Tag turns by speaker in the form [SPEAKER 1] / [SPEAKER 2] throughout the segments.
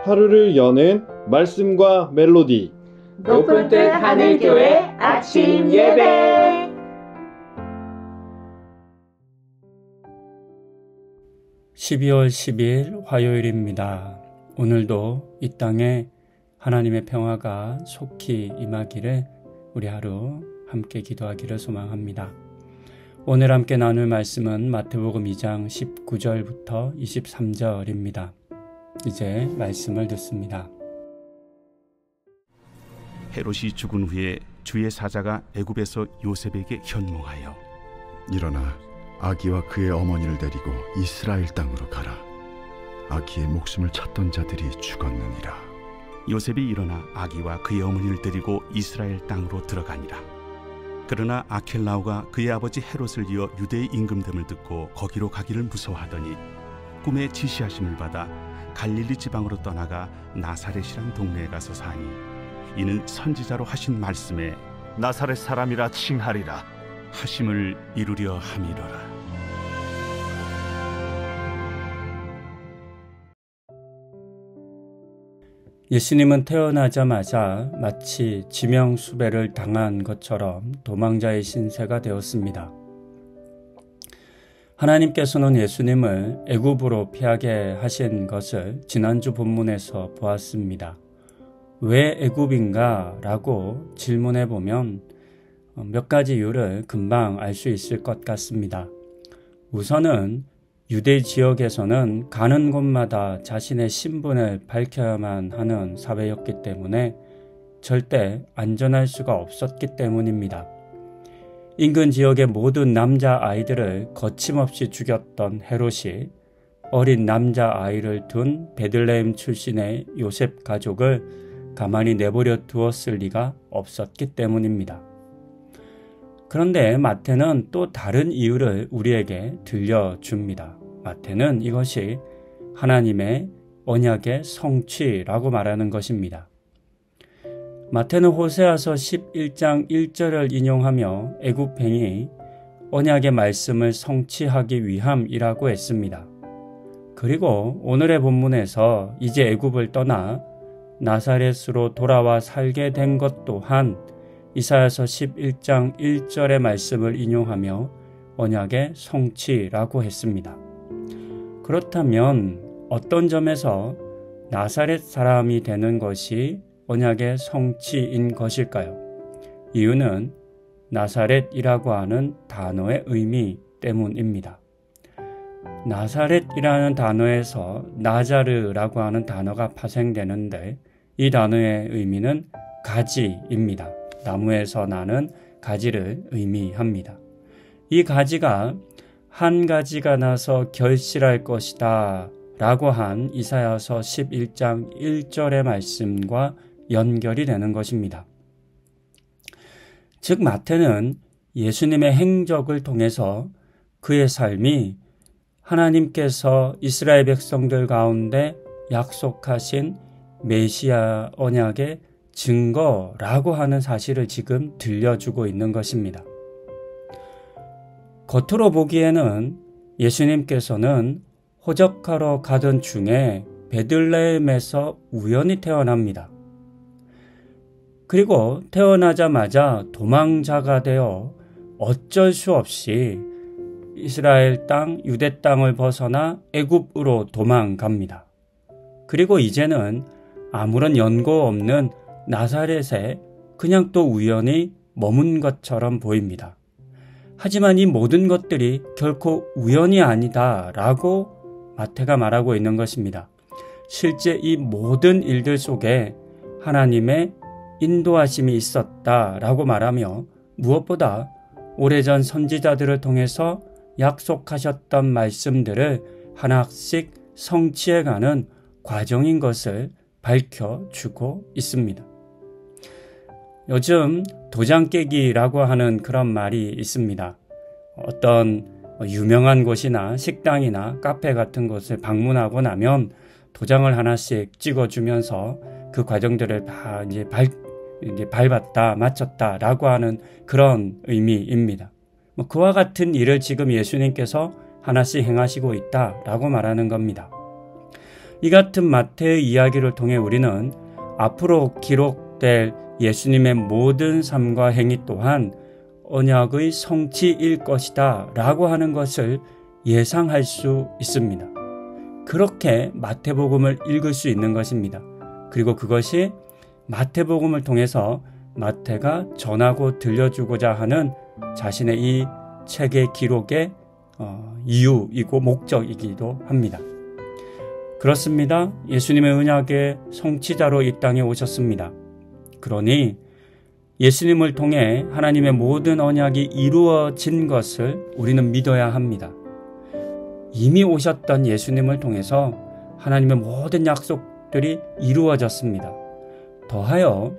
[SPEAKER 1] 하루를 여는 말씀과 멜로디
[SPEAKER 2] 높은 뜻 하늘교회 아침 예배.
[SPEAKER 3] (12월 10일) 화요일입니다. 오늘도 이 땅에 하나님의 평화가 속히 임하기를 우리 하루 함께 기도하기를 소망합니다. 오늘 함께 나눌 말씀은 마태복음 2장 19절부터 23절입니다. 이제 말씀을 듣습니다.
[SPEAKER 4] 헤롯이 죽은 후에 주의 사자가 애굽에서 요셉에게 현몽하여
[SPEAKER 5] 일어나 아기와 그의 어머니를 데리고 이스라엘 땅으로 가라. 아기의 목숨을 찾던 자들이 죽었느니라.
[SPEAKER 4] 요셉이 일어나 아기와 그의 어머니를 데리고 이스라엘 땅으로 들어가니라. 그러나 아켈라오가 그의 아버지 헤롯을 이어 유대의 임금됨을 듣고 거기로 가기를 무서워하더니 꿈에 지시하심을 받아 갈릴리 지방으로 떠나가 나사렛이란 동네에 가서 사니 이는 선지자로 하신 말씀에
[SPEAKER 6] 나사렛 사람이라 칭하리라
[SPEAKER 4] 하심을 이루려 함이로라.
[SPEAKER 3] 예수님은 태어나자마자 마치 지명수배를 당한 것처럼 도망자의 신세가 되었습니다. 하나님께서는 예수님을 애굽으로 피하게 하신 것을 지난주 본문에서 보았습니다. 왜 애굽인가? 라고 질문해 보면 몇 가지 이유를 금방 알 수 있을 것 같습니다. 우선은 유대 지역에서는 가는 곳마다 자신의 신분을 밝혀야만 하는 사회였기 때문에 절대 안전할 수가 없었기 때문입니다. 인근 지역의 모든 남자 아이들을 거침없이 죽였던 헤롯이 어린 남자 아이를 둔 베들레헴 출신의 요셉 가족을 가만히 내버려 두었을 리가 없었기 때문입니다. 그런데 마태는 또 다른 이유를 우리에게 들려줍니다. 마태는 이것이 하나님의 언약의 성취라고 말하는 것입니다. 마태는 호세아서 11장 1절을 인용하며 애굽행이 언약의 말씀을 성취하기 위함이라고 했습니다. 그리고 오늘의 본문에서 이제 애굽을 떠나 나사렛으로 돌아와 살게 된 것 또한 이사야서 11장 1절의 말씀을 인용하며 언약의 성취라고 했습니다. 그렇다면 어떤 점에서 나사렛 사람이 되는 것이 언약의 성취인 것일까요? 이유는 나사렛이라고 하는 단어의 의미 때문입니다. 나사렛이라는 단어에서 나자르라고 하는 단어가 파생되는데 이 단어의 의미는 가지입니다. 나무에서 나는 가지를 의미합니다. 이 가지가 한 가지가 나서 결실할 것이다 라고 한 이사야서 11장 1절의 말씀과 연결이 되는 것입니다. 즉 마태는 예수님의 행적을 통해서 그의 삶이 하나님께서 이스라엘 백성들 가운데 약속하신 메시아 언약의 증거라고 하는 사실을 지금 들려주고 있는 것입니다. 겉으로 보기에는 예수님께서는 호적하러 가던 중에 베들레헴에서 우연히 태어납니다. 그리고 태어나자마자 도망자가 되어 어쩔 수 없이 이스라엘 땅, 유대 땅을 벗어나 애굽으로 도망갑니다. 그리고 이제는 아무런 연고 없는 나사렛에 그냥 또 우연히 머문 것처럼 보입니다. 하지만 이 모든 것들이 결코 우연이 아니다 라고 마태가 말하고 있는 것입니다. 실제 이 모든 일들 속에 하나님의 인도하심이 있었다 라고 말하며 무엇보다 오래전 선지자들을 통해서 약속하셨던 말씀들을 하나씩 성취해가는 과정인 것을 밝혀주고 있습니다. 요즘 도장 깨기라고 하는 그런 말이 있습니다. 어떤 유명한 곳이나 식당이나 카페 같은 곳을 방문하고 나면 도장을 하나씩 찍어주면서 그 과정들을 다 이제 밟았다, 마쳤다라고 하는 그런 의미입니다. 그와 같은 일을 지금 예수님께서 하나씩 행하시고 있다라고 말하는 겁니다. 이 같은 마태의 이야기를 통해 우리는 앞으로 기록될 예수님의 모든 삶과 행위 또한 언약의 성취일 것이다 라고 하는 것을 예상할 수 있습니다. 그렇게 마태복음을 읽을 수 있는 것입니다. 그리고 그것이 마태복음을 통해서 마태가 전하고 들려주고자 하는 자신의 이 책의 기록의 이유이고 목적이기도 합니다. 그렇습니다. 예수님의 언약의 성취자로 이 땅에 오셨습니다. 그러니 예수님을 통해 하나님의 모든 언약이 이루어진 것을 우리는 믿어야 합니다. 이미 오셨던 예수님을 통해서 하나님의 모든 약속들이 이루어졌습니다. 더하여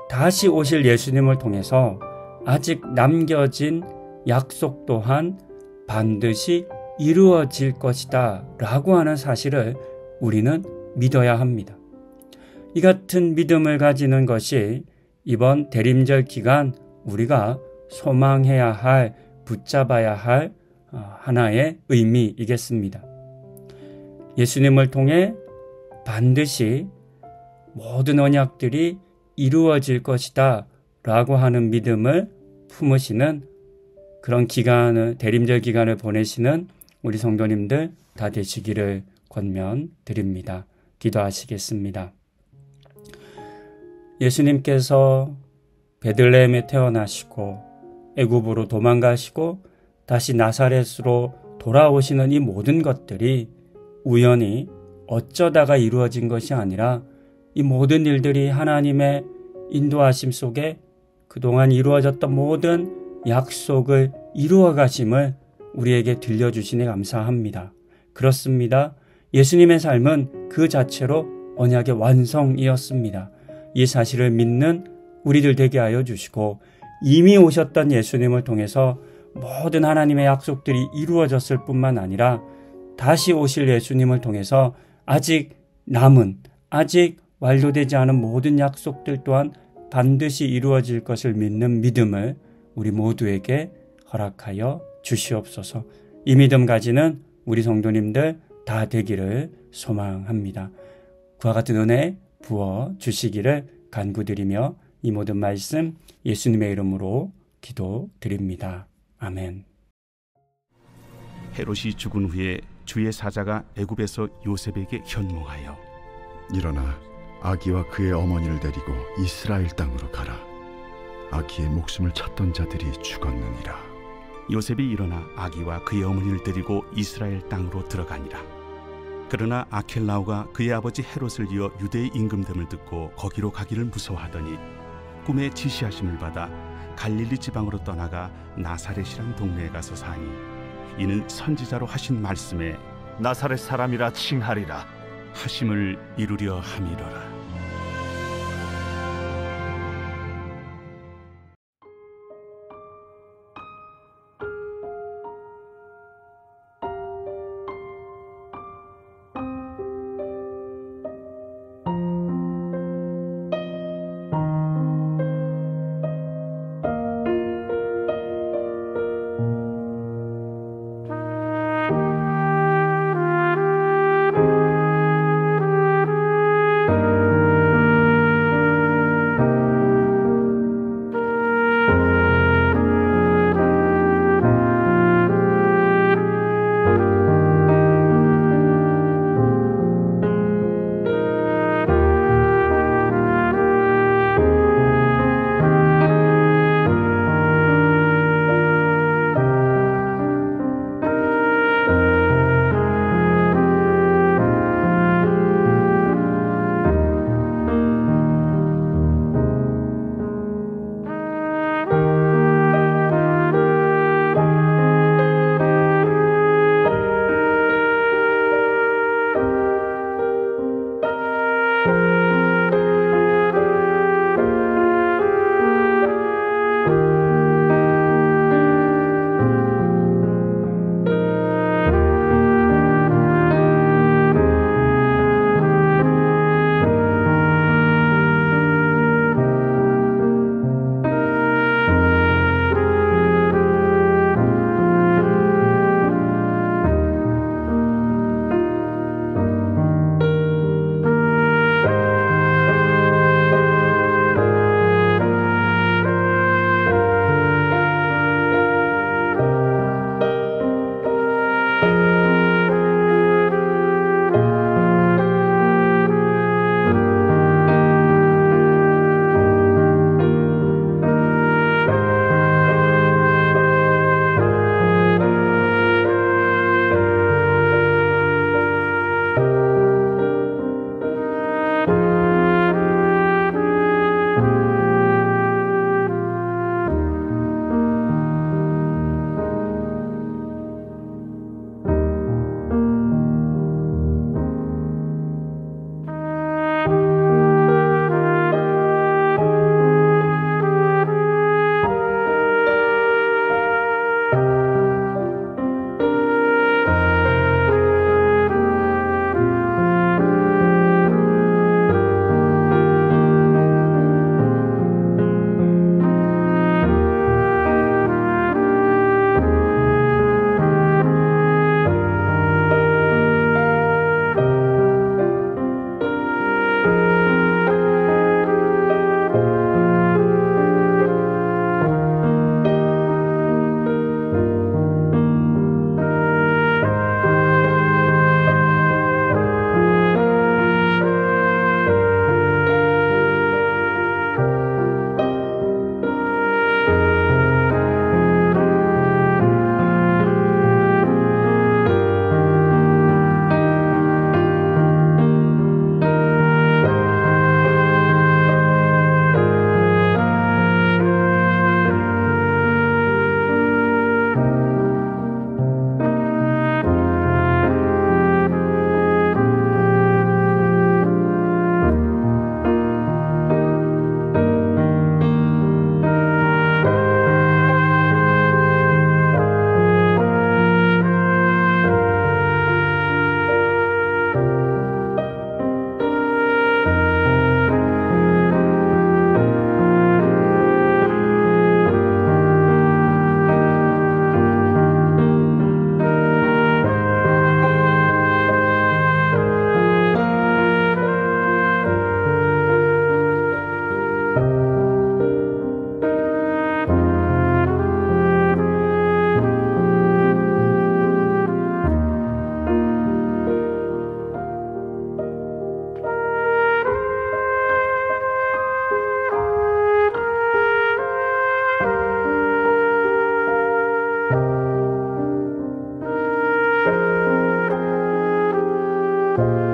[SPEAKER 3] 다시 오실 예수님을 통해서 아직 남겨진 약속 또한 반드시 이루어질 것이다 라고 하는 사실을 우리는 믿어야 합니다. 이 같은 믿음을 가지는 것이 이번 대림절 기간 우리가 소망해야 할, 붙잡아야 할 하나의 의미이겠습니다. 예수님을 통해 반드시 모든 언약들이 이루어질 것이다 라고 하는 믿음을 품으시는 그런 기간을, 대림절 기간을 보내시는 우리 성도님들 다 되시기를 권면드립니다. 기도하시겠습니다. 예수님께서 베들레헴에 태어나시고 애굽으로 도망가시고 다시 나사렛으로 돌아오시는 이 모든 것들이 우연히 어쩌다가 이루어진 것이 아니라 이 모든 일들이 하나님의 인도하심 속에 그동안 이루어졌던 모든 약속을 이루어 가심을 우리에게 들려주시니 감사합니다. 그렇습니다. 예수님의 삶은 그 자체로 언약의 완성이었습니다. 이 사실을 믿는 우리들 되게 하여 주시고 이미 오셨던 예수님을 통해서 모든 하나님의 약속들이 이루어졌을 뿐만 아니라 다시 오실 예수님을 통해서 아직 남은, 아직 완료되지 않은 모든 약속들 또한 반드시 이루어질 것을 믿는 믿음을 우리 모두에게 허락하여 주시옵소서. 이 믿음 가지는 우리 성도님들 다 되기를 소망합니다. 그와 같은 은혜 부어 주시기를 간구드리며 이 모든 말씀 예수님의 이름으로 기도드립니다. 아멘.
[SPEAKER 4] 헤롯이 죽은 후에 주의 사자가 애굽에서 요셉에게 현몽하여
[SPEAKER 5] 일어나 아기와 그의 어머니를 데리고 이스라엘 땅으로 가라. 아기의 목숨을 찾던 자들이 죽었느니라.
[SPEAKER 4] 요셉이 일어나 아기와 그의 어머니를 데리고 이스라엘 땅으로 들어가니라. 그러나 아켈라오가 그의 아버지 헤롯을 이어 유대의 임금됨을 듣고 거기로 가기를 무서워하더니 꿈에 지시하심을 받아 갈릴리 지방으로 떠나가 나사렛이란 동네에 가서 사니 이는 선지자로 하신 말씀에
[SPEAKER 6] 나사렛 사람이라 칭하리라.
[SPEAKER 4] 하심을 이루려 함이로라.
[SPEAKER 2] 안녕.